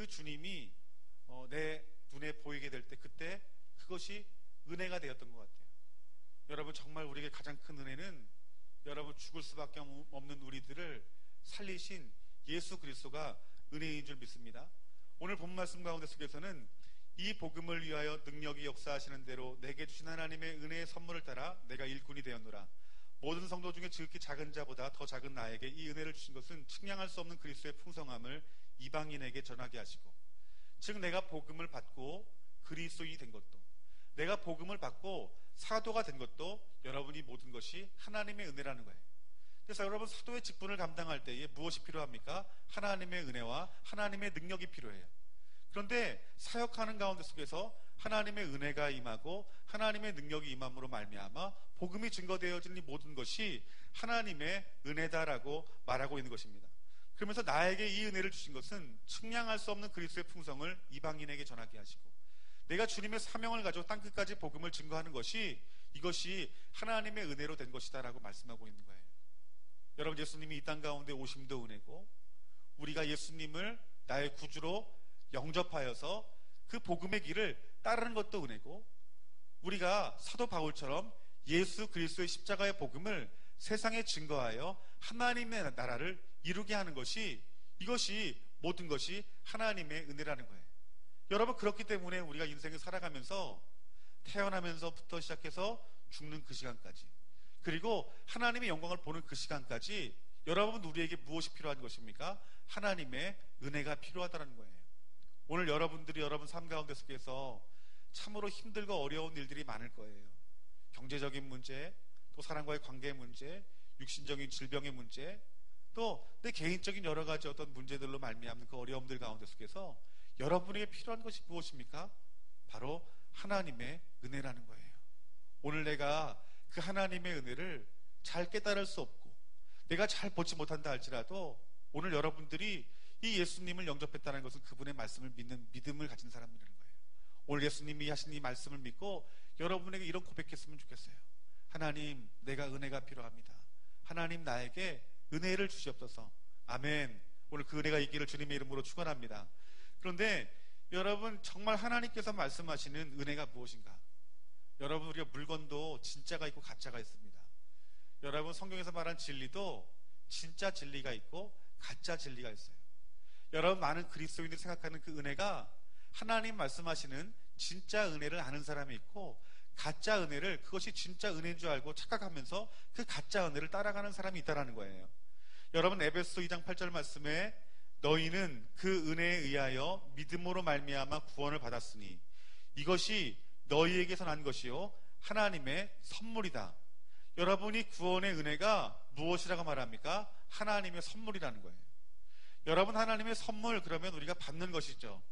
그 주님이 내 눈에 보이게 될 때 그때 그것이 은혜가 되었던 것 같아요. 여러분, 정말 우리에게 가장 큰 은혜는 여러분 죽을 수밖에 없는 우리들을 살리신 예수 그리스도가 은혜인 줄 믿습니다. 오늘 본 말씀 가운데 속에서는 이 복음을 위하여 능력이 역사하시는 대로 내게 주신 하나님의 은혜의 선물을 따라 내가 일꾼이 되었노라. 모든 성도 중에 지극히 작은 자보다 더 작은 나에게 이 은혜를 주신 것은 측량할 수 없는 그리스도의 풍성함을 이방인에게 전하게 하시고, 즉 내가 복음을 받고 그리스도인이 된 것도, 내가 복음을 받고 사도가 된 것도 여러분이 모든 것이 하나님의 은혜라는 거예요. 그래서 여러분, 사도의 직분을 감당할 때에 무엇이 필요합니까? 하나님의 은혜와 하나님의 능력이 필요해요. 그런데 사역하는 가운데 속에서 하나님의 은혜가 임하고 하나님의 능력이 임함으로 말미암아 복음이 증거되어진 이 모든 것이 하나님의 은혜다라고 말하고 있는 것입니다. 그러면서 나에게 이 은혜를 주신 것은 측량할 수 없는 그리스도의 풍성을 이방인에게 전하게 하시고, 내가 주님의 사명을 가지고 땅끝까지 복음을 증거하는 것이, 이것이 하나님의 은혜로 된 것이다 라고 말씀하고 있는 거예요. 여러분, 예수님이 이 땅 가운데 오심도 은혜고, 우리가 예수님을 나의 구주로 영접하여서 그 복음의 길을 따르는 것도 은혜고, 우리가 사도 바울처럼 예수 그리스도의 십자가의 복음을 세상에 증거하여 하나님의 나라를 이루게 하는 것이, 이것이 모든 것이 하나님의 은혜라는 거예요. 여러분, 그렇기 때문에 우리가 인생을 살아가면서 태어나면서부터 시작해서 죽는 그 시간까지, 그리고 하나님의 영광을 보는 그 시간까지 여러분, 우리에게 무엇이 필요한 것입니까? 하나님의 은혜가 필요하다는 거예요. 오늘 여러분들이 여러분 삶 가운데 속에서 참으로 힘들고 어려운 일들이 많을 거예요. 경제적인 문제, 또 사람과의 관계의 문제, 육신적인 질병의 문제, 또 내 개인적인 여러 가지 어떤 문제들로 말미암는 그 어려움들 가운데 속에서 여러분에게 필요한 것이 무엇입니까? 바로 하나님의 은혜라는 거예요. 오늘 내가 그 하나님의 은혜를 잘 깨달을 수 없고 내가 잘 보지 못한다 할지라도, 오늘 여러분들이 이 예수님을 영접했다는 것은 그분의 말씀을 믿는 믿음을 가진 사람이라는 거예요. 오늘 예수님이 하신 이 말씀을 믿고 여러분에게 이런 고백했으면 좋겠어요. 하나님, 내가 은혜가 필요합니다. 하나님, 나에게 은혜를 주시옵소서. 아멘. 오늘 그 은혜가 있기를 주님의 이름으로 축원합니다. 그런데 여러분, 정말 하나님께서 말씀하시는 은혜가 무엇인가? 여러분, 우리가 물건도 진짜가 있고 가짜가 있습니다. 여러분, 성경에서 말한 진리도 진짜 진리가 있고 가짜 진리가 있어요. 여러분, 많은 그리스도인들이 생각하는 그 은혜가, 하나님 말씀하시는 진짜 은혜를 아는 사람이 있고, 가짜 은혜를 그것이 진짜 은혜인 줄 알고 착각하면서 그 가짜 은혜를 따라가는 사람이 있다는 거예요. 여러분, 에베소 2장 8절 말씀에 너희는 그 은혜에 의하여 믿음으로 말미암아 구원을 받았으니 이것이 너희에게서 난 것이요 하나님의 선물이다. 여러분이 구원의 은혜가 무엇이라고 말합니까? 하나님의 선물이라는 거예요. 여러분, 하나님의 선물, 그러면 우리가 받는 것이죠.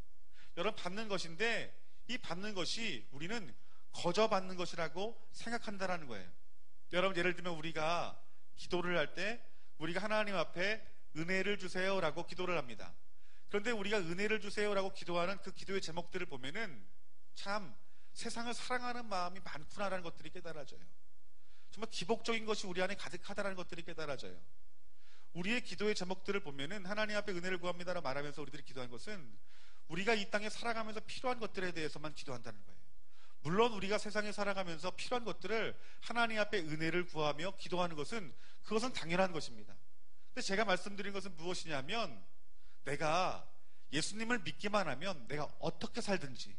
여러분, 받는 것인데 이 받는 것이 우리는 거저 받는 것이라고 생각한다라는 거예요. 여러분, 예를 들면 우리가 기도를 할 때 우리가 하나님 앞에 은혜를 주세요라고 기도를 합니다. 그런데 우리가 은혜를 주세요라고 기도하는 그 기도의 제목들을 보면은 참 세상을 사랑하는 마음이 많구나라는 것들이 깨달아져요. 정말 기복적인 것이 우리 안에 가득하다는 것들이 깨달아져요. 우리의 기도의 제목들을 보면은 하나님 앞에 은혜를 구합니다라고 말하면서 우리들이 기도하는 것은 우리가 이 땅에 살아가면서 필요한 것들에 대해서만 기도한다는 거예요. 물론 우리가 세상에 살아가면서 필요한 것들을 하나님 앞에 은혜를 구하며 기도하는 것은, 그것은 당연한 것입니다. 근데 제가 말씀드린 것은 무엇이냐면, 내가 예수님을 믿기만 하면 내가 어떻게 살든지,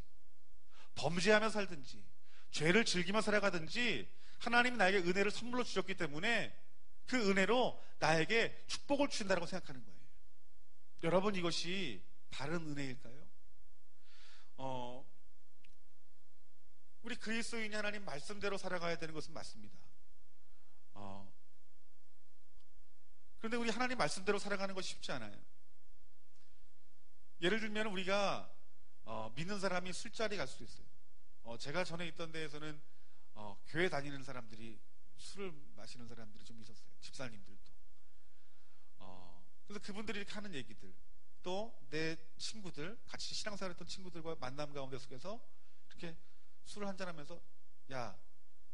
범죄하며 살든지, 죄를 즐기며 살아가든지 하나님이 나에게 은혜를 선물로 주셨기 때문에 그 은혜로 나에게 축복을 주신다고 생각하는 거예요. 여러분, 이것이 바른 은혜일까요? 우리 그리스도인이 하나님 말씀대로 살아가야 되는 것은 맞습니다. 그런데 우리 하나님 말씀대로 살아가는 것이 쉽지 않아요. 예를 들면 우리가 믿는 사람이 술자리 갈 수도 있어요. 제가 전에 있던 데에서는 교회 다니는 사람들이, 술을 마시는 사람들이 좀 있었어요. 집사님들도. 그래서 그분들이 이렇게 하는 얘기들, 또 내 친구들, 같이 신앙생활 했던 친구들과 만남 가운데 속에서 이렇게 술을 한잔하면서, 야,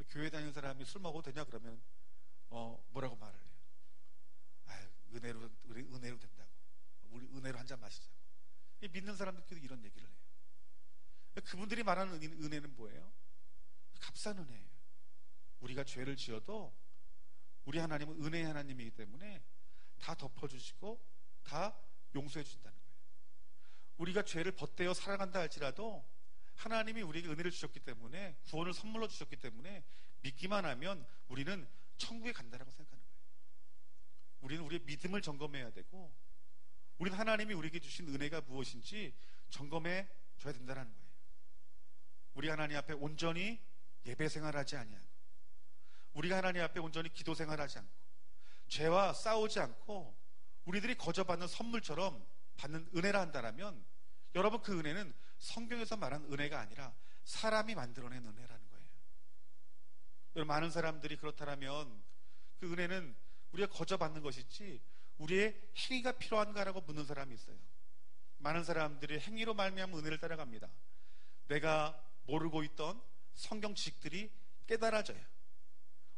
교회 다니는 사람이 술 먹어도 되냐? 그러면 뭐라고 말을 해요? 아유, 은혜로 된다고. 우리 은혜로 한잔 마시자고. 믿는 사람들끼리 이런 얘기를 해요. 그분들이 말하는 은혜는 뭐예요? 값싼 은혜예요. 우리가 죄를 지어도 우리 하나님은 은혜의 하나님이기 때문에 다 덮어주시고 다 용서해 주신다는 거예요. 우리가 죄를 벗대어 살아간다 할지라도 하나님이 우리에게 은혜를 주셨기 때문에, 구원을 선물로 주셨기 때문에 믿기만 하면 우리는 천국에 간다라고 생각하는 거예요. 우리는 우리의 믿음을 점검해야 되고, 우리는 하나님이 우리에게 주신 은혜가 무엇인지 점검해 줘야 된다는 거예요. 우리 하나님 앞에 온전히 예배 생활하지 아니하고, 우리가 하나님 앞에 온전히 기도 생활하지 않고, 죄와 싸우지 않고 우리들이 거저받는 선물처럼 받는 은혜라 한다면, 여러분, 그 은혜는 성경에서 말하는 은혜가 아니라 사람이 만들어낸 은혜라는 거예요. 여러분, 많은 사람들이 그렇다면 그 은혜는 우리가 거저받는 것이지 우리의 행위가 필요한가라고 묻는 사람이 있어요. 많은 사람들이 행위로 말미암아 은혜를 따라갑니다. 내가 모르고 있던 성경 지식들이 깨달아져요.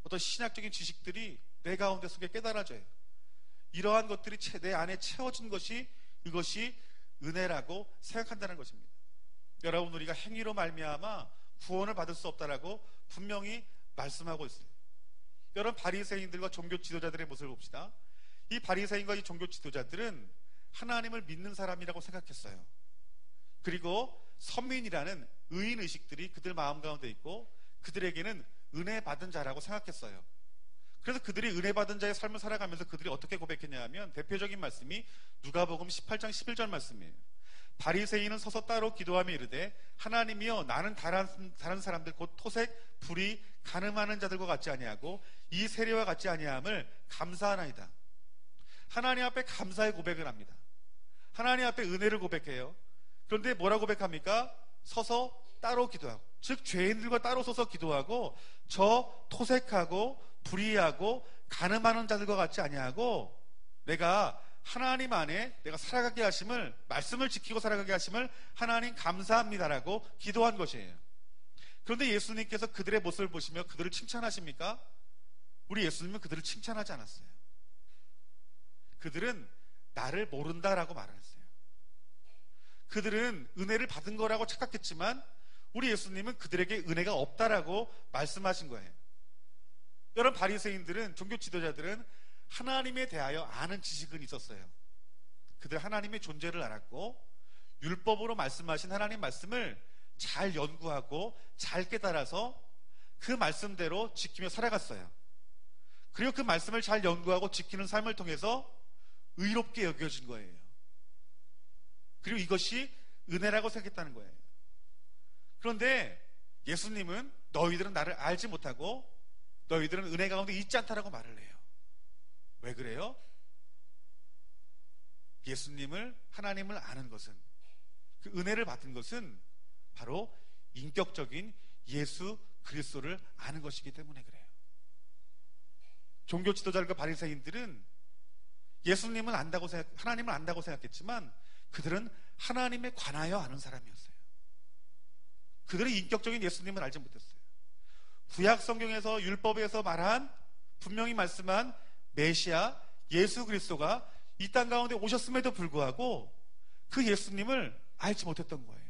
어떤 신학적인 지식들이 내 가운데 속에 깨달아져요. 이러한 것들이 내 안에 채워진 것이, 이것이 은혜라고 생각한다는 것입니다. 여러분, 우리가 행위로 말미암아 구원을 받을 수 없다라고 분명히 말씀하고 있어요. 여러분, 바리새인들과 종교 지도자들의 모습을 봅시다. 이 바리새인과 이 종교 지도자들은 하나님을 믿는 사람이라고 생각했어요. 그리고 선민이라는 의인 의식들이 그들 마음 가운데 있고, 그들에게는 은혜 받은 자라고 생각했어요. 그래서 그들이 은혜 받은 자의 삶을 살아가면서 그들이 어떻게 고백했냐 하면, 대표적인 말씀이 누가복음 18장 11절 말씀이에요. 바리새인은 서서 따로 기도하며 이르되, 하나님이여, 나는 다른 사람들 곧 토색, 불의, 간음하는 자들과 같지 아니하고 이 세리와 같지 아니함을 감사하나이다. 하나님 앞에 감사의 고백을 합니다. 하나님 앞에 은혜를 고백해요. 그런데 뭐라고 고백합니까? 서서 따로 기도하고, 즉 죄인들과 따로 서서 기도하고, 저 토색하고 불의하고 간음하는 자들과 같지 아니하고 내가 하나님 안에 내가 살아가게 하심을, 말씀을 지키고 살아가게 하심을 하나님 감사합니다라고 기도한 것이에요. 그런데 예수님께서 그들의 모습을 보시며 그들을 칭찬하십니까? 우리 예수님은 그들을 칭찬하지 않았어요. 그들은 나를 모른다라고 말을 했어요. 그들은 은혜를 받은 거라고 착각했지만 우리 예수님은 그들에게 은혜가 없다라고 말씀하신 거예요. 여러분, 바리새인들은, 종교 지도자들은 하나님에 대하여 아는 지식은 있었어요. 그들 하나님의 존재를 알았고, 율법으로 말씀하신 하나님 말씀을 잘 연구하고 잘 깨달아서 그 말씀대로 지키며 살아갔어요. 그리고 그 말씀을 잘 연구하고 지키는 삶을 통해서 의롭게 여겨진 거예요. 그리고 이것이 은혜라고 생각했다는 거예요. 그런데 예수님은 너희들은 나를 알지 못하고 너희들은 은혜 가운데 있지 않다라고 말을 해요. 왜 그래요? 예수님을, 하나님을 아는 것은, 그 은혜를 받은 것은 바로 인격적인 예수 그리스도를 아는 것이기 때문에 그래요. 종교 지도자들과 바리새인들은 예수님은 안다고 하나님을 안다고 생각했지만 그들은 하나님에 관하여 아는 사람이었어요. 그들은 인격적인 예수님을 알지 못했어요. 구약 성경에서, 율법에서 말한, 분명히 말씀한 메시아 예수 그리스도가 이 땅 가운데 오셨음에도 불구하고 그 예수님을 알지 못했던 거예요.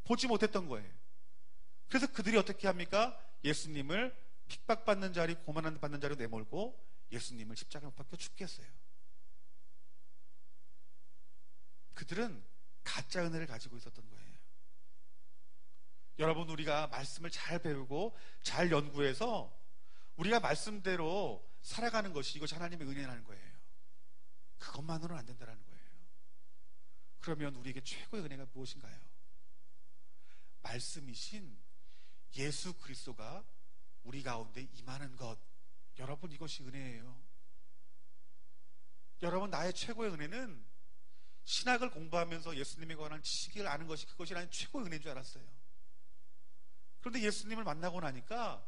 보지 못했던 거예요. 그래서 그들이 어떻게 합니까? 예수님을 핍박받는 자리, 고난을 받는 자리로 내몰고 예수님을 십자가에 못 박혀 죽게 했어요. 그들은 가짜 은혜를 가지고 있었던 거예요. 여러분, 우리가 말씀을 잘 배우고 잘 연구해서 우리가 말씀대로 살아가는 것이, 이것이 하나님의 은혜라는 거예요. 그것만으로는 안 된다는 거예요. 그러면 우리에게 최고의 은혜가 무엇인가요? 말씀이신 예수 그리스도가 우리 가운데 임하는 것. 여러분, 이것이 은혜예요. 여러분, 나의 최고의 은혜는 신학을 공부하면서 예수님에 관한 지식을 아는 것이, 그것이 나의 최고의 은혜인 줄 알았어요. 그런데 예수님을 만나고 나니까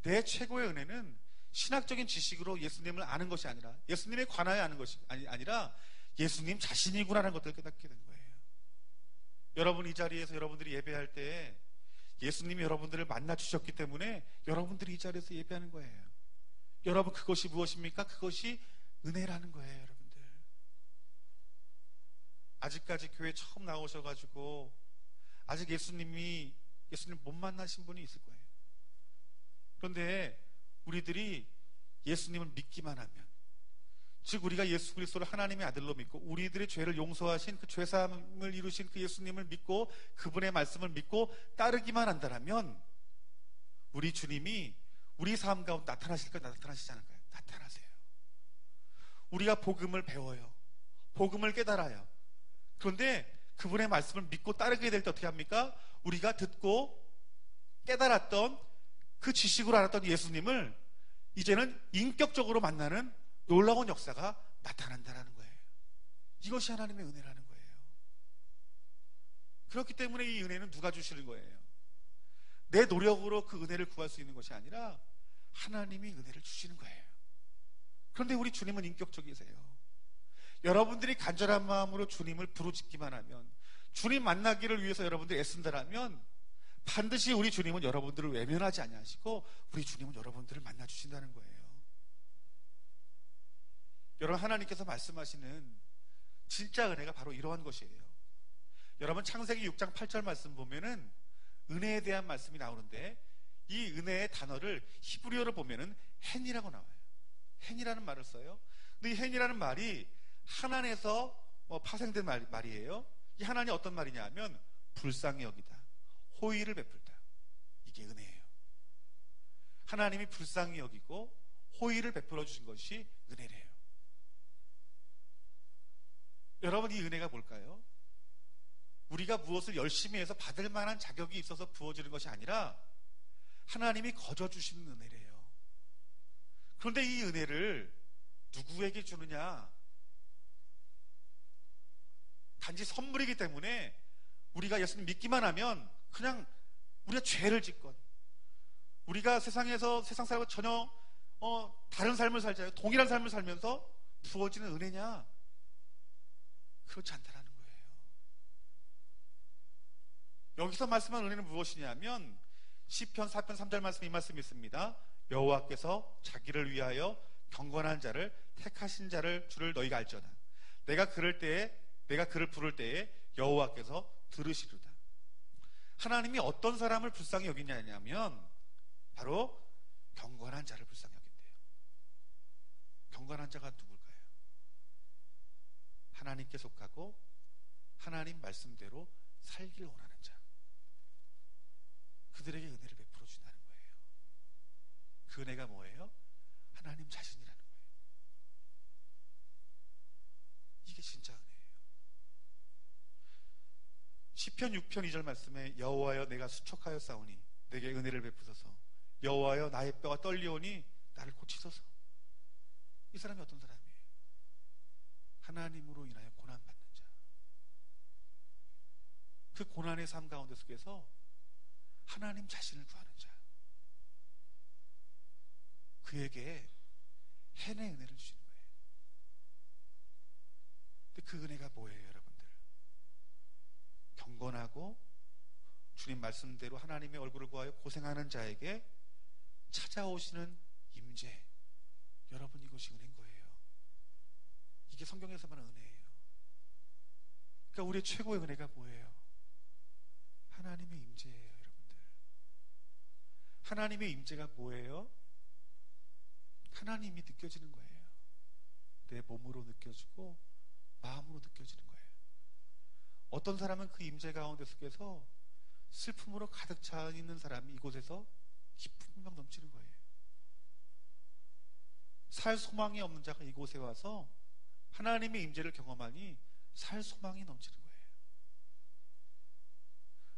내 최고의 은혜는 신학적인 지식으로 예수님을 아는 것이 아니라, 예수님에 관하여 아는 것이 아니라 예수님 자신이구나라는 것들을 깨닫게 된 거예요. 여러분, 이 자리에서 여러분들이 예배할 때 예수님이 여러분들을 만나 주셨기 때문에 여러분들이 이 자리에서 예배하는 거예요. 여러분, 그것이 무엇입니까? 그것이 은혜라는 거예요. 여러분들, 아직까지 교회 처음 나오셔가지고 아직 예수님 못 만나신 분이 있을 거예요. 그런데 우리들이 예수님을 믿기만 하면, 즉 우리가 예수 그리스도를 하나님의 아들로 믿고 우리들의 죄를 용서하신 그 죄사함을 이루신 그 예수님을 믿고 그분의 말씀을 믿고 따르기만 한다면 우리 주님이 우리 삶 가운데 나타나실까요? 나타나시지 않을까요? 나타나세요. 우리가 복음을 배워요. 복음을 깨달아요. 그런데 그분의 말씀을 믿고 따르게 될 때 어떻게 합니까? 우리가 듣고 깨달았던 그 지식으로 알았던 예수님을 이제는 인격적으로 만나는 놀라운 역사가 나타난다는 거예요. 이것이 하나님의 은혜라는 거예요. 그렇기 때문에 이 은혜는 누가 주시는 거예요? 내 노력으로 그 은혜를 구할 수 있는 것이 아니라 하나님이 은혜를 주시는 거예요. 그런데 우리 주님은 인격적이세요. 여러분들이 간절한 마음으로 주님을 부르짖기만 하면, 주님 만나기를 위해서 여러분들이 애쓴다라면 반드시 우리 주님은 여러분들을 외면하지 아니하시고 우리 주님은 여러분들을 만나주신다는 거예요. 여러분, 하나님께서 말씀하시는 진짜 은혜가 바로 이러한 것이에요. 여러분, 창세기 6장 8절 말씀 보면은 은혜에 대한 말씀이 나오는데, 이 은혜의 단어를 히브리어로 보면은 헨이라고 나와요. 헨이라는 말을 써요. 근데 이 헨이라는 말이 하나님에서 파생된 말이에요. 이 하나님이 어떤 말이냐 하면 불쌍히 여기다, 호의를 베풀다. 이게 은혜예요. 하나님이 불쌍히 여기고 호의를 베풀어 주신 것이 은혜래요. 여러분, 이 은혜가 뭘까요? 우리가 무엇을 열심히 해서 받을 만한 자격이 있어서 부어지는 것이 아니라 하나님이 거저 주시는 은혜래요. 그런데 이 은혜를 누구에게 주느냐? 단지 선물이기 때문에 우리가 예수님 믿기만 하면 그냥 우리가 죄를 짓건, 우리가 세상에서 세상 사람과 전혀 다른 삶을 살잖아요. 동일한 삶을 살면서 부어지는 은혜냐? 그렇지 않다라는 거예요. 여기서 말씀한 은혜는 무엇이냐면 시편 4편 3절 말씀, 이 말씀이 있습니다. 여호와께서 자기를 위하여 경건한 자를 택하신 자를 줄을 너희가 알지어다. 내가 그를 부를 때에 여호와께서 들으시리로다. 하나님이 어떤 사람을 불쌍히 여기냐면 바로 경건한 자를 불쌍히 여긴대요. 경건한 자가 누굴까요? 하나님께 속하고 하나님 말씀대로 살기를 원하는 자, 그들에게 은혜를 베풀어 준다는 거예요. 그 은혜가 뭐예요? 하나님 자신이라는 거예요. 이게 진짜 은혜예요. 시편 6편 2절 말씀에 여호와여 내가 수척하여 싸우니 내게 은혜를 베푸소서. 여호와여 나의 뼈가 떨리오니 나를 고치소서. 이 사람이 어떤 사람이에요? 하나님으로 인하여 고난받는 자. 그 고난의 삶 가운데 속에서 하나님 자신을 구하는 자, 그에게 헨의 은혜를 주시는 거예요. 근데 그 은혜가 뭐예요, 여러분들? 경건하고 주님 말씀대로 하나님의 얼굴을 구하여 고생하는 자에게 찾아오시는 임재. 여러분, 이것이 은혜인 거예요. 이게 성경에서 말하는 은혜예요. 그러니까 우리의 최고의 은혜가 뭐예요? 하나님의 임재예요, 여러분들. 하나님의 임재가 뭐예요? 하나님이 느껴지는 거예요. 내 몸으로 느껴지고 마음으로 느껴지는 거예요. 어떤 사람은 그 임재 가운데 속에서 슬픔으로 가득 차 있는 사람이 이곳에서 기쁨이 막 넘치는 거예요. 살 소망이 없는 자가 이곳에 와서 하나님의 임재를 경험하니 살 소망이 넘치는 거예요.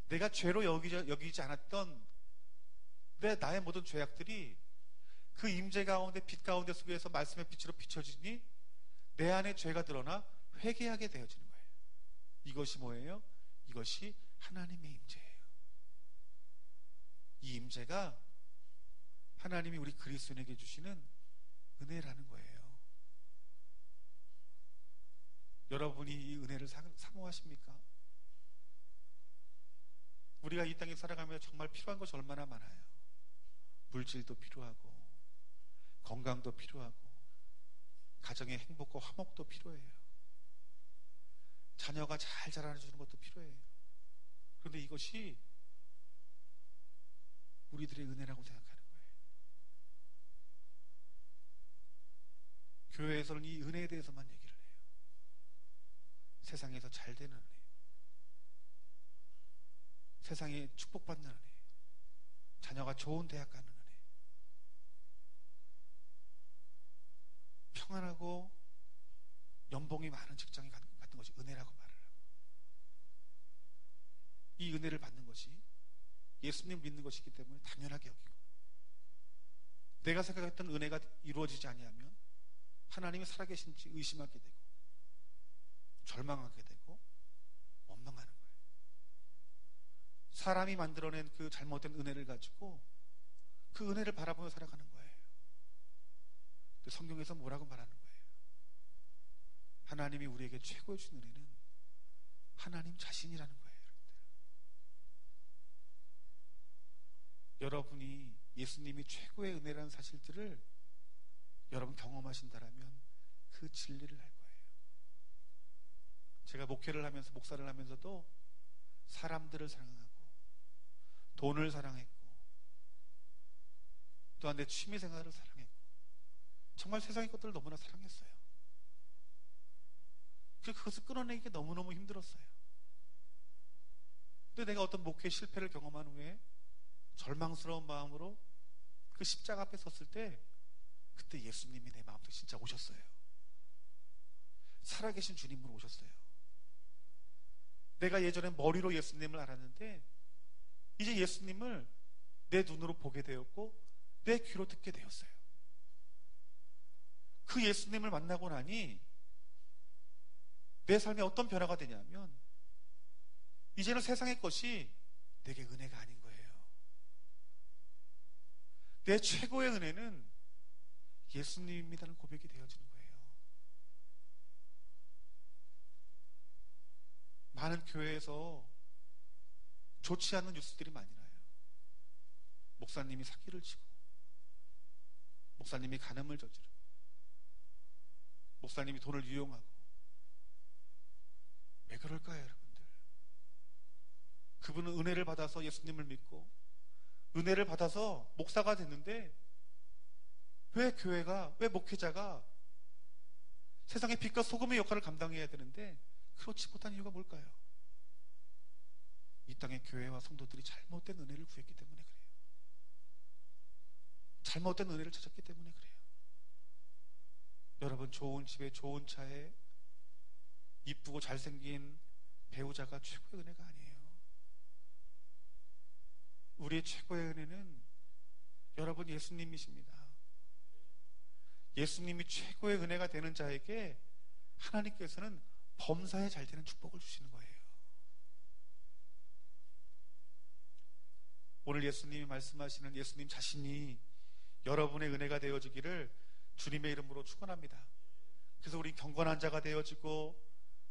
내가 죄로 여기지 않았던 나의 모든 죄악들이 그 임재 가운데 빛 가운데 속에서 말씀의 빛으로 비춰지니 내 안에 죄가 드러나 회개하게 되어지는 거예요. 이것이 뭐예요? 이것이 하나님의 임재예요. 이 임재가 하나님이 우리 그리스도인에게 주시는 은혜라는 거예요. 여러분이 이 은혜를 사모하십니까? 우리가 이 땅에 살아가며 정말 필요한 것이 얼마나 많아요. 물질도 필요하고 건강도 필요하고 가정의 행복과 화목도 필요해요. 자녀가 잘 자라주는 것도 필요해요. 그런데 이것이 우리들의 은혜라고 생각하는 거예요. 교회에서는 이 은혜에 대해서만 얘기를 해요. 세상에서 잘 되는 은혜, 세상에 축복받는 은혜, 자녀가 좋은 대학 가는 은혜, 평안하고 연봉이 많은 직장에 가는 것이 은혜라고 말을 하고, 이 은혜를 받는 것이 예수님 믿는 것이기 때문에 당연하게 여기고, 내가 생각했던 은혜가 이루어지지 아니하면 하나님이 살아계신지 의심하게 되고 절망하게 되고 원망하는 거예요. 사람이 만들어낸 그 잘못된 은혜를 가지고 그 은혜를 바라보며 살아가는 거예요. 근데 성경에서 뭐라고 말하는 거예요? 하나님이 우리에게 최고의 준 은혜는 하나님 자신이라는 거예요. 여러분이 예수님이 최고의 은혜라는 사실들을 여러분 경험하신다라면 그 진리를 알 거예요. 제가 목회를 하면서, 목사를 하면서도 사람들을 사랑하고 돈을 사랑했고 또한 내 취미생활을 사랑했고 정말 세상의 것들을 너무나 사랑했어요. 그것을 끊어내기가 너무너무 힘들었어요. 근데 내가 어떤 목회 실패를 경험한 후에 절망스러운 마음으로 그 십자가 앞에 섰을 때, 그때 예수님이 내 마음속에 진짜 오셨어요. 살아계신 주님으로 오셨어요. 내가 예전에 머리로 예수님을 알았는데 이제 예수님을 내 눈으로 보게 되었고 내 귀로 듣게 되었어요. 그 예수님을 만나고 나니 내 삶에 어떤 변화가 되냐면, 이제는 세상의 것이 내게 은혜가 아닌 거예요. 내 최고의 은혜는 예수님입니다는 고백이 되어지는 거예요. 많은 교회에서 좋지 않은 뉴스들이 많이 나요. 목사님이 사기를 치고, 목사님이 간음을 저지르고, 목사님이 돈을 유용하고. 왜 그럴까요, 여러분들? 그분은 은혜를 받아서 예수님을 믿고 은혜를 받아서 목사가 됐는데 왜 교회가, 왜 목회자가 세상의 빛과 소금의 역할을 감당해야 되는데 그렇지 못한 이유가 뭘까요? 이 땅의 교회와 성도들이 잘못된 은혜를 구했기 때문에 그래요. 잘못된 은혜를 찾았기 때문에 그래요. 여러분, 좋은 집에 좋은 차에 이쁘고 잘생긴 배우자가 최고의 은혜가 아니에요. 우리의 최고의 은혜는 여러분 예수님이십니다. 예수님이 최고의 은혜가 되는 자에게 하나님께서는 범사에 잘 되는 축복을 주시는 거예요. 오늘 예수님이 말씀하시는 예수님 자신이 여러분의 은혜가 되어지기를 주님의 이름으로 축원합니다. 그래서 우리 경건한 자가 되어지고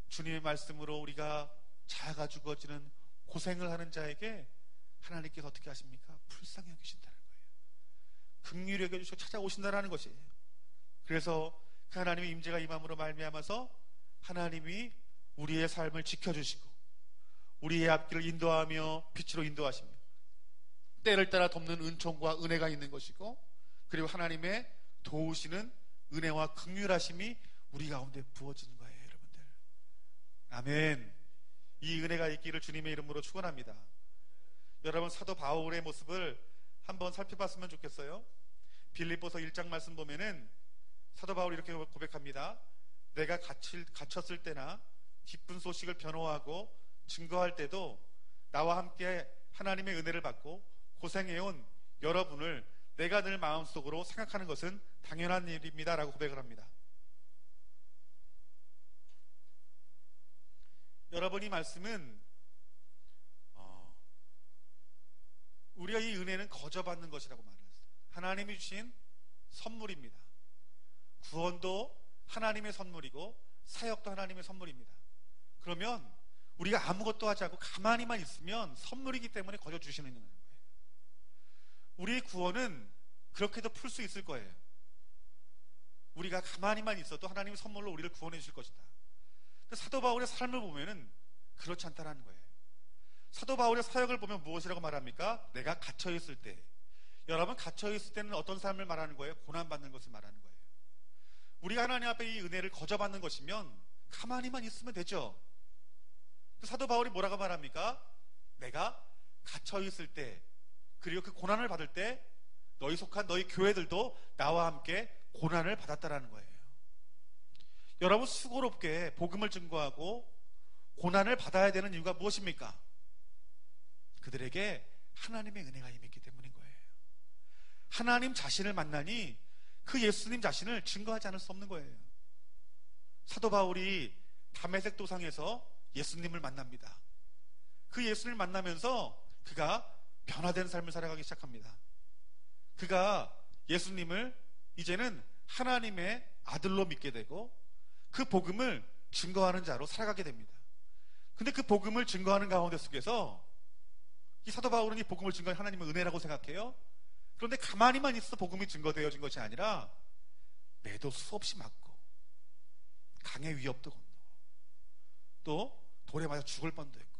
주님의 말씀으로 우리가 자아가 죽어지는 고생을 하는 자에게 하나님께서 어떻게 하십니까? 불쌍히 여기신다는 거예요. 긍휼히 여겨주시고 찾아오신다는 것이에요. 그래서 그 하나님의 임재가 임함으로 말미암아서 하나님이 우리의 삶을 지켜주시고 우리의 앞길을 인도하며 빛으로 인도하시며 때를 따라 돕는 은총과 은혜가 있는 것이고, 그리고 하나님의 도우시는 은혜와 긍휼하심이 우리 가운데 부어지는 거예요. 여러분들, 아멘. 이 은혜가 있기를 주님의 이름으로 축원합니다. 여러분, 사도 바울의 모습을 한번 살펴봤으면 좋겠어요. 빌립보서 1장 말씀 보면은 사도 바울이 이렇게 고백합니다. 내가 갇혔을 때나 기쁜 소식을 변호하고 증거할 때도 나와 함께 하나님의 은혜를 받고 고생해온 여러분을 내가 늘 마음속으로 생각하는 것은 당연한 일입니다 라고 고백을 합니다. 여러분, 이 말씀은 우리가 이 은혜는 거저받는 것이라고 말을 했어요. 하나님이 주신 선물입니다. 구원도 하나님의 선물이고 사역도 하나님의 선물입니다. 그러면 우리가 아무것도 하지 않고 가만히만 있으면 선물이기 때문에 거저 주시는 거예요. 우리의 구원은 그렇게도 풀 수 있을 거예요. 우리가 가만히만 있어도 하나님의 선물로 우리를 구원해 주실 것이다. 사도 바울의 삶을 보면은 그렇지 않다라는 거예요. 사도 바울의 사역을 보면 무엇이라고 말합니까? 내가 갇혀있을 때. 여러분, 갇혀있을 때는 어떤 삶을 말하는 거예요? 고난받는 것을 말하는 거예요. 우리가 하나님 앞에 이 은혜를 거저받는 것이면 가만히만 있으면 되죠. 사도 바울이 뭐라고 말합니까? 내가 갇혀있을 때, 그리고 그 고난을 받을 때 너희 속한 너희 교회들도 나와 함께 고난을 받았다라는 거예요. 여러분, 수고롭게 복음을 증거하고 고난을 받아야 되는 이유가 무엇입니까? 그들에게 하나님의 은혜가 임했기 때문인 거예요. 하나님 자신을 만나니 그 예수님 자신을 증거하지 않을 수 없는 거예요. 사도 바울이 다메섹 도상에서 예수님을 만납니다. 그 예수님을 만나면서 그가 변화된 삶을 살아가기 시작합니다. 그가 예수님을 이제는 하나님의 아들로 믿게 되고 그 복음을 증거하는 자로 살아가게 됩니다. 근데 그 복음을 증거하는 가운데 속에서 이 사도 바울은 이 복음을 증거한 하나님의 은혜라고 생각해요. 그런데 가만히만 있어 복음이 증거되어진 것이 아니라 매도 수없이 맞고 강의 위협도 건너고 또 돌에 맞아 죽을 뻔도 했고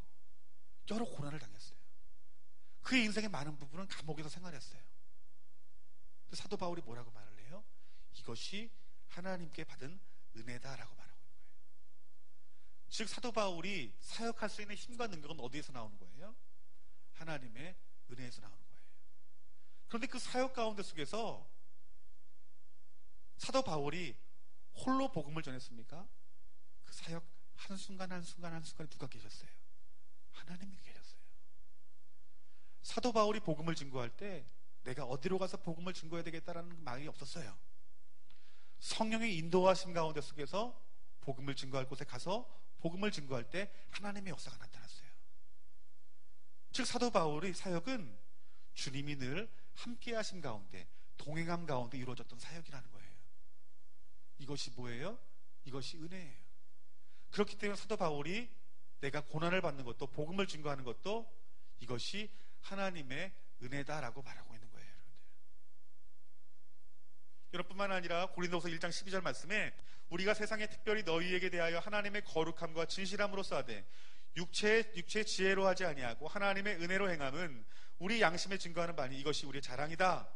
여러 고난을 당했어요. 그의 인생의 많은 부분은 감옥에서 생활했어요. 근데 사도 바울이 뭐라고 말을 해요? 이것이 하나님께 받은 은혜다라고 말하고 있는 거예요. 즉 사도 바울이 사역할 수 있는 힘과 능력은 어디에서 나오는 거예요? 하나님의 은혜에서 나오는 거예요. 그런데 그 사역 가운데 속에서 사도 바울이 홀로 복음을 전했습니까? 그 사역 한순간 한순간에 누가 계셨어요? 하나님이 계셨어요. 사도 바울이 복음을 증거할 때 내가 어디로 가서 복음을 증거해야 되겠다라는 말이 없었어요. 성령의 인도하심 가운데 속에서 복음을 증거할 곳에 가서 복음을 증거할 때 하나님의 역사가 나타났어요. 즉 사도 바울의 사역은 주님이 늘 함께 하신 가운데 동행함 가운데 이루어졌던 사역이라는 거예요. 이것이 뭐예요? 이것이 은혜예요. 그렇기 때문에 사도 바울이 내가 고난을 받는 것도 복음을 증거하는 것도 이것이 하나님의 은혜다라고 말하고 있는 거예요. 여러분뿐만 아니라 고린도서 1장 12절 말씀에 우리가 세상에 특별히 너희에게 대하여 하나님의 거룩함과 진실함으로 싸되 육체의 지혜로 하지 아니하고 하나님의 은혜로 행함은 우리 양심에 증거하는 바니 이것이 우리의 자랑이다.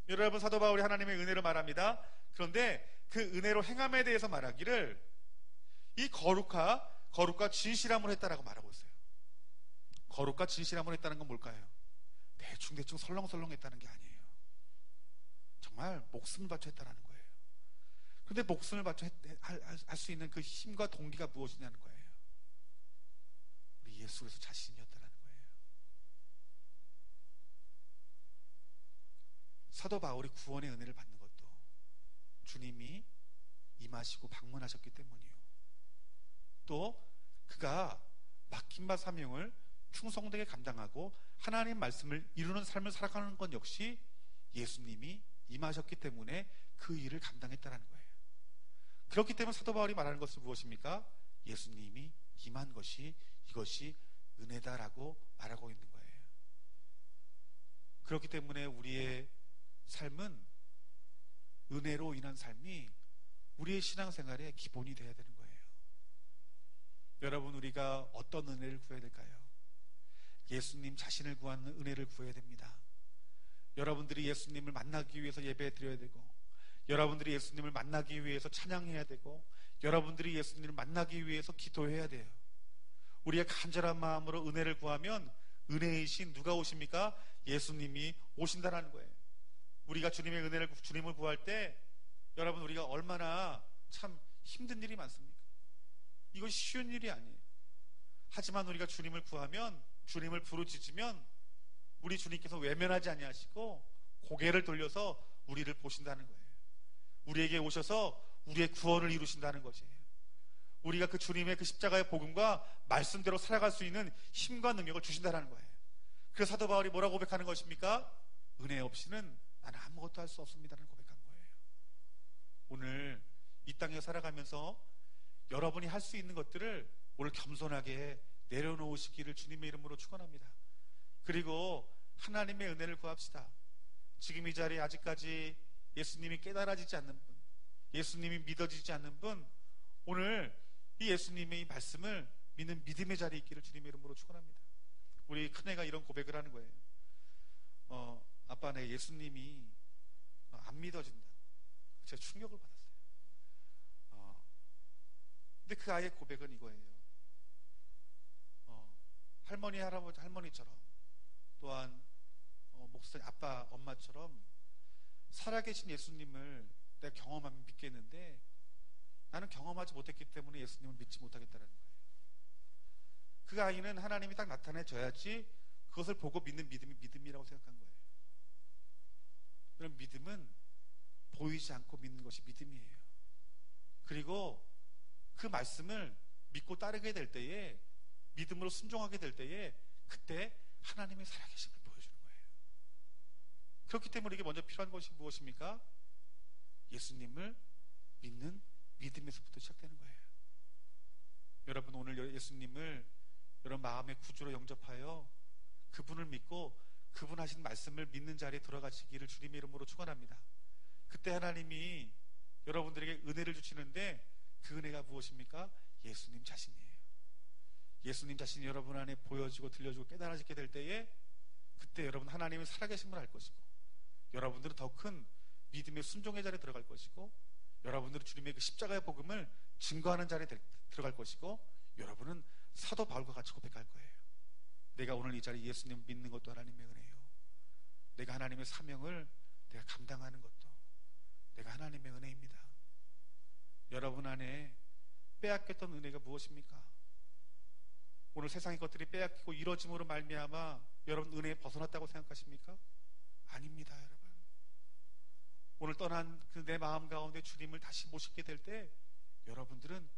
여러분, 사도 바울이 하나님의 은혜로 말합니다. 그런데 그 은혜로 행함에 대해서 말하기를 이 거룩과 진실함으로 했다라고 말하고 있어요. 거룩과 진실함으로 했다는 건 뭘까요? 대충 설렁설렁 했다는 게 아니에요. 정말 목숨을 바쳐 했다라는 거예요. 그런데 목숨을 바쳐 할 수 있는 그 힘과 동기가 무엇이냐는 거예요. 우리 예수 그리스도 자신이었다라는 거예요. 사도 바울이 구원의 은혜를 받는 것도 주님이 임하시고 방문하셨기 때문이요. 또 그가 맡긴 바 사명을 충성되게 감당하고 하나님 말씀을 이루는 삶을 살아가는 것 역시 예수님이 임하셨기 때문에 그 일을 감당했다는 거예요. 그렇기 때문에 사도 바울이 말하는 것은 무엇입니까? 예수님이 임한 것이 이것이 은혜다라고 말하고 있는 거예요. 그렇기 때문에 우리의 삶은 은혜로 인한 삶이 우리의 신앙생활의 기본이 되어야 되는 거예요. 여러분, 우리가 어떤 은혜를 구해야 될까요? 예수님 자신을 구하는 은혜를 구해야 됩니다. 여러분들이 예수님을 만나기 위해서 예배 드려야 되고, 여러분들이 예수님을 만나기 위해서 찬양해야 되고, 여러분들이 예수님을 만나기 위해서 기도해야 돼요. 우리의 간절한 마음으로 은혜를 구하면 은혜이신 누가 오십니까? 예수님이 오신다라는 거예요. 우리가 주님을 구할 때 여러분, 우리가 얼마나 참 힘든 일이 많습니까? 이것이 쉬운 일이 아니에요. 하지만 우리가 주님을 구하면, 주님을 부르짖으면 우리 주님께서 외면하지 아니하시고 고개를 돌려서 우리를 보신다는 거예요. 우리에게 오셔서 우리의 구원을 이루신다는 것이에요. 우리가 그 주님의 그 십자가의 복음과 말씀대로 살아갈 수 있는 힘과 능력을 주신다는 거예요. 그래서 사도 바울이 뭐라고 고백하는 것입니까? 은혜 없이는 나는 아무것도 할 수 없습니다라는 고백한 거예요. 오늘 이 땅에 살아가면서 여러분이 할 수 있는 것들을 오늘 겸손하게 내려놓으시기를 주님의 이름으로 축원합니다. 그리고 하나님의 은혜를 구합시다. 지금 이 자리에 아직까지 예수님이 깨달아지지 않는 분, 예수님이 믿어지지 않는 분, 오늘 이 예수님의 이 말씀을 믿는 믿음의 자리에 있기를 주님의 이름으로 축원합니다. 우리 큰애가 이런 고백을 하는 거예요. 아빠, 내 예수님이 안 믿어진다. 제가 충격을 받았어요. 근데 그 아이의 고백은 이거예요. 할머니, 할아버지, 할머니처럼, 또한 목사님, 아빠, 엄마처럼 살아계신 예수님을 내가 경험하면 믿겠는데, 나는 경험하지 못했기 때문에 예수님을 믿지 못하겠다는 거예요. 그 아이는 하나님이 딱 나타내줘야지 그것을 보고 믿는 믿음이 믿음이라고 생각한 거예요. 그런 믿음은 보이지 않고 믿는 것이 믿음이에요. 그리고 그 말씀을 믿고 따르게 될 때에, 믿음으로 순종하게 될 때에, 그때 하나님의 살아계심을 보여주는 거예요. 그렇기 때문에 이게 먼저 필요한 것이 무엇입니까? 예수님을 믿는 믿음에서부터 시작되는 거예요. 여러분, 오늘 예수님을 여러분 마음의 구주로 영접하여 그분을 믿고 그분 하신 말씀을 믿는 자리에 들어가시기를 주님의 이름으로 축원합니다. 그때 하나님이 여러분들에게 은혜를 주시는데, 그 은혜가 무엇입니까? 예수님 자신이에요. 예수님 자신이 여러분 안에 보여지고 들려지고 깨달아지게 될 때에, 그때 여러분 하나님의 살아계심을 알 것이고, 여러분들은 더 큰 믿음의 순종의 자리에 들어갈 것이고, 여러분들은 주님의 그 십자가의 복음을 증거하는 자리에 들어갈 것이고, 여러분은 사도 바울과 같이 고백할 거예요. 내가 오늘 이 자리에 예수님을 믿는 것도 하나님의 은혜예요. 내가 하나님의 사명을 내가 감당하는 것도 내가 하나님의 은혜입니다. 여러분 안에 빼앗겼던 은혜가 무엇입니까? 오늘 세상의 것들이 빼앗기고 이뤄짐으로 말미암아 여러분 은혜에 벗어났다고 생각하십니까? 아닙니다, 여러분. 오늘 떠난 그 내 마음 가운데 주님을 다시 모시게 될 때, 여러분들은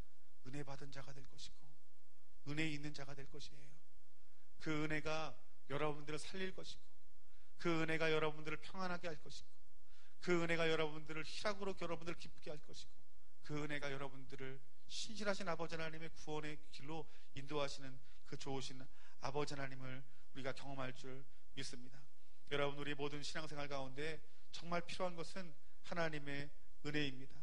은혜 받은 자가 될 것이고 은혜 있는 자가 될 것이에요. 그 은혜가 여러분들을 살릴 것이고, 그 은혜가 여러분들을 평안하게 할 것이고, 그 은혜가 여러분들을 희락으로 여러분들을 기쁘게 할 것이고, 그 은혜가 여러분들을 신실하신 아버지 하나님의 구원의 길로 인도하시는 그 좋으신 아버지 하나님을 우리가 경험할 줄 믿습니다. 여러분, 우리 모든 신앙생활 가운데 정말 필요한 것은 하나님의 은혜입니다.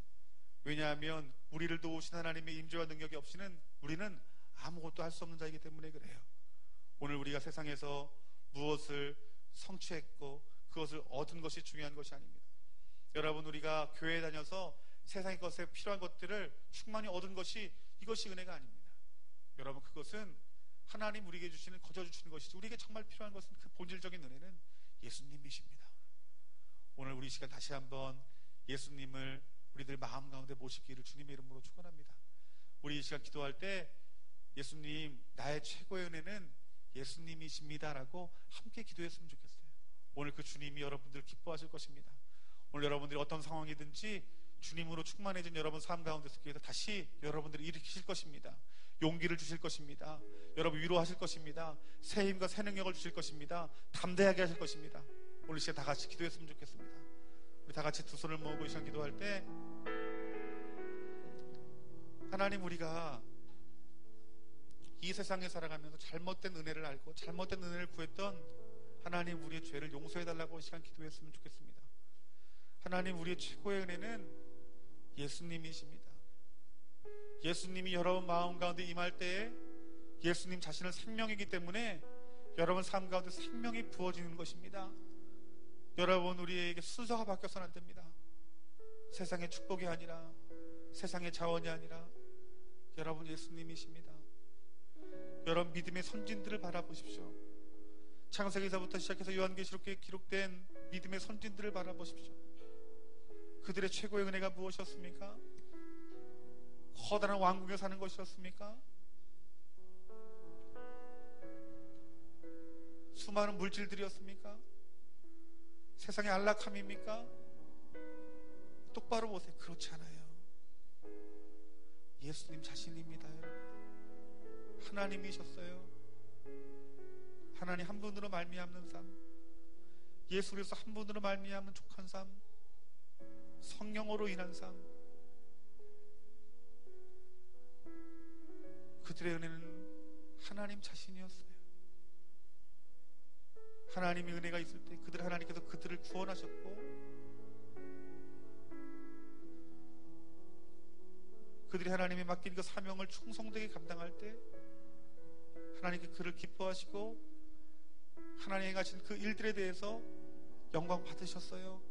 왜냐하면 우리를 도우신 하나님의 임재와 능력이 없이는 우리는 아무것도 할 수 없는 자이기 때문에 그래요. 오늘 우리가 세상에서 무엇을 성취했고 그것을 얻은 것이 중요한 것이 아닙니다. 여러분, 우리가 교회에 다녀서 세상의 것에 필요한 것들을 충만히 얻은 것이, 이것이 은혜가 아닙니다. 여러분, 그것은 하나님 우리에게 주시는, 거저 주시는 것이지, 우리에게 정말 필요한 것은 그 본질적인 은혜는 예수님이십니다. 오늘 우리 시간 다시 한번 예수님을 우리들 마음 가운데 모시기를 주님의 이름으로 축원합니다. 우리 이 시간 기도할 때 예수님, 나의 최고의 은혜는 예수님이십니다라고 함께 기도했으면 좋겠어요. 오늘 그 주님이 여러분들 기뻐하실 것입니다. 오늘 여러분들이 어떤 상황이든지 주님으로 충만해진 여러분 삶 가운데서 다시 여러분들을 일으키실 것입니다. 용기를 주실 것입니다. 여러분 위로하실 것입니다. 새 힘과 새 능력을 주실 것입니다. 담대하게 하실 것입니다. 오늘 시간 다 같이 기도했으면 좋겠습니다. 우리 다 같이 두 손을 모으고 이 시간 기도할 때, 하나님, 우리가 이 세상에 살아가면서 잘못된 은혜를 알고 잘못된 은혜를 구했던 하나님, 우리의 죄를 용서해달라고 이 시간 기도했으면 좋겠습니다. 하나님, 우리의 최고의 은혜는 예수님이십니다. 예수님이 여러분 마음 가운데 임할 때에 예수님 자신은 생명이기 때문에 여러분 삶 가운데 생명이 부어지는 것입니다. 여러분, 우리에게 순서가 바뀌어서는 안 됩니다. 세상의 축복이 아니라, 세상의 자원이 아니라 여러분 예수님이십니다. 여러분, 믿음의 선진들을 바라보십시오. 창세기서부터 시작해서 요한계시록에 기록된 믿음의 선진들을 바라보십시오. 그들의 최고의 은혜가 무엇이었습니까? 커다란 왕국에 사는 것이었습니까? 수많은 물질들이었습니까? 세상의 안락함입니까? 똑바로 보세요. 그렇지 않아요. 예수님 자신입니다. 여러분, 하나님이셨어요. 하나님 한 분으로 말미암는 삶, 예수 그리스도 한 분으로 말미암는 족한 삶, 성령으로 인한 삶, 그들의 은혜는 하나님 자신이었어요. 하나님의 은혜가 있을 때 그들, 하나님께서 그들을 구원하셨고, 그들이 하나님이 맡긴 그 사명을 충성되게 감당할 때 하나님께 그를 기뻐하시고 하나님이 행하신 그 일들에 대해서 영광 받으셨어요.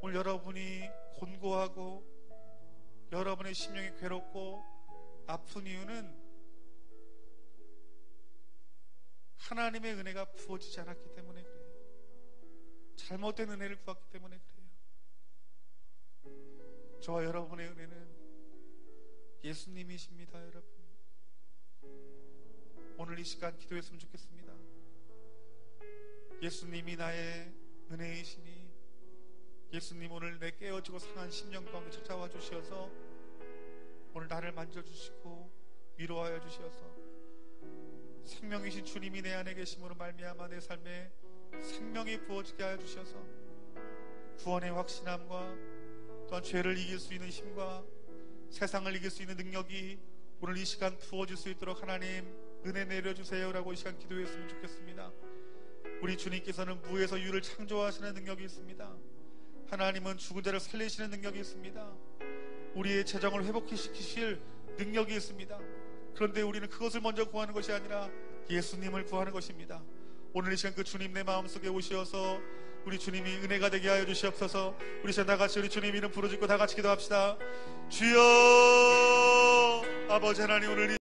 오늘 여러분이 곤고하고 여러분의 심령이 괴롭고 아픈 이유는 하나님의 은혜가 부어지지 않았기 때문에 그래요. 잘못된 은혜를 구했기 때문에 그래요. 저와 여러분의 은혜는 예수님이십니다. 여러분, 오늘 이 시간 기도했으면 좋겠습니다. 예수님이 나의 은혜이시니 예수님 오늘 내 깨어지고 상한 심령 가운데 찾아와 주시어서 오늘 나를 만져주시고 위로하여 주시어서 생명이신 주님이 내 안에 계심으로 말미암아 내 삶에 생명이 부어지게 하여 주셔서 구원의 확신함과 또한 죄를 이길 수 있는 힘과 세상을 이길 수 있는 능력이 오늘 이 시간 부어질 수 있도록 하나님 은혜 내려주세요 라고 이 시간 기도했으면 좋겠습니다. 우리 주님께서는 무에서 유를 창조하시는 능력이 있습니다. 하나님은 죽은 자를 살리시는 능력이 있습니다. 우리의 재정을 회복시키실 능력이 있습니다. 그런데 우리는 그것을 먼저 구하는 것이 아니라 예수님을 구하는 것입니다. 오늘 이 시간 그 주님 내 마음속에 오시어서 우리 주님이 은혜가 되게 하여 주시옵소서. 우리 시간 다같이 우리 주님 이름 부르짖고 다같이 기도합시다. 주여, 아버지 하나님, 오늘